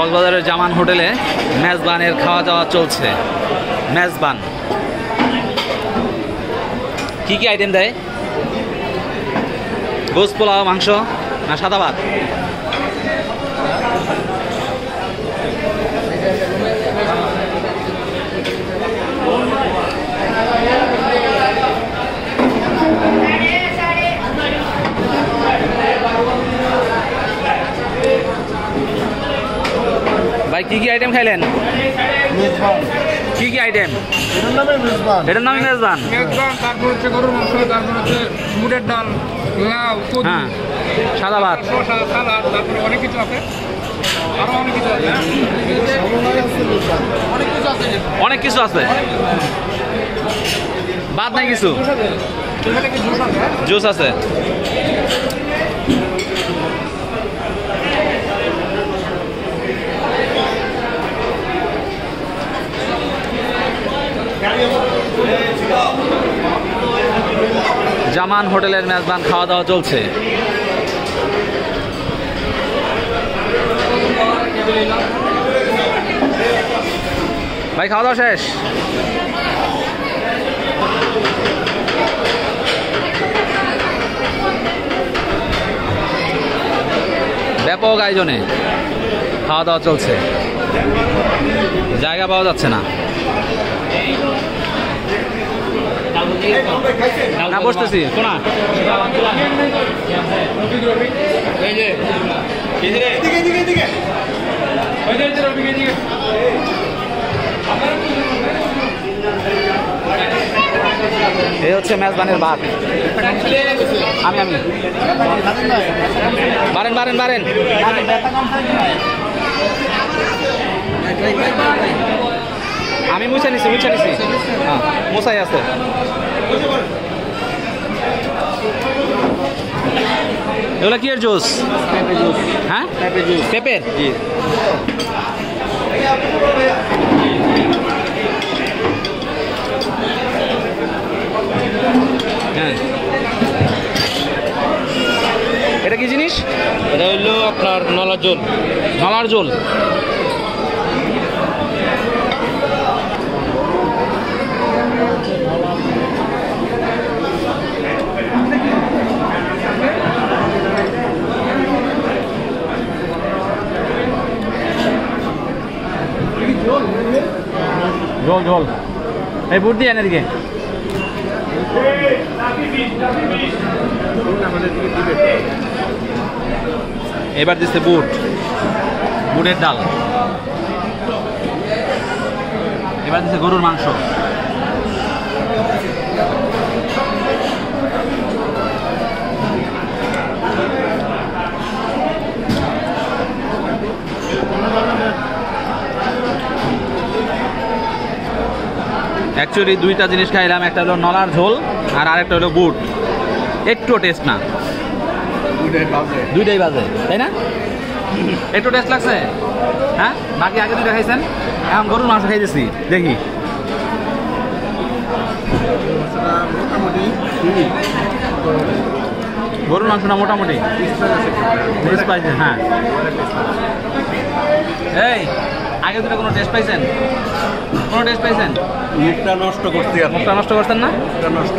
কক্সবাজারের জামান হোটেলে মেজবানের খাওয়া দাওয়া চলছে। মেজবান কি কি আইটেম দেয়? গোস পোলাও, মাংস না সাদা ভাত? ভাই কি কি আইটেম খাইলেন? কি কি আইটেম? এটার নামই মেজবান। তারপর হচ্ছে গরুর মাংস, তারপর হচ্ছে মুগের ডাল, লাউ, হ্যাঁ, সাদা ভাত, সালাদ, তারপরে অনেক কিছু আছে, আরো অনেক কিছু আছে, অনেক কিছু আছে। বাদ নাই কিছু? জুস আছে। জামান হোটেলের মেজবান খাওয়া দাওয়া চলছে। ভাই খাওয়া দাওয়া শেষ? ব্যাপক আয়োজনে খাওয়া দাওয়া চলছে, জায়গা পাওয়া যাচ্ছে না। না বসতেছি কোনা এই হচ্ছে মেজবানের ভাত। আমি বারেন বারেন বারেন আমি মুছে নিছি হ্যাঁ মশাই আছে। এগুলো কি এর জুস? হ্যাঁ পেঁপের। জি হ্যাঁ। এটা কি জিনিস? এটা হইলো আপনার নলার জল। নলার জল। জল জল এই বুট দিয়ে এদিকে। এবার দিচ্ছে বুটের ডাল। এবার দিচ্ছে গরুর মাংস। অ্যাকচুয়ালি দুইটা জিনিস খাইলাম, একটা হলো নলার ঝোল আর আরেকটা হলো বুট। একটু টেস্ট না, দুইটাই বাজে তাই না? একটু টেস্ট লাগছে। হ্যাঁ বাকি আগে দুইটা খাইছেন, এখন গরুর মাংস খাইতেছি। দেখি গরুর মাংসটা মোটামুটি হ্যাঁ। এই আগে দুটো কোনো টেস্ট পাইছেন? কোনো টেস্ট পাইছেন? মুখটা নষ্ট করতে, মুখটা নষ্ট করছেন না? নষ্ট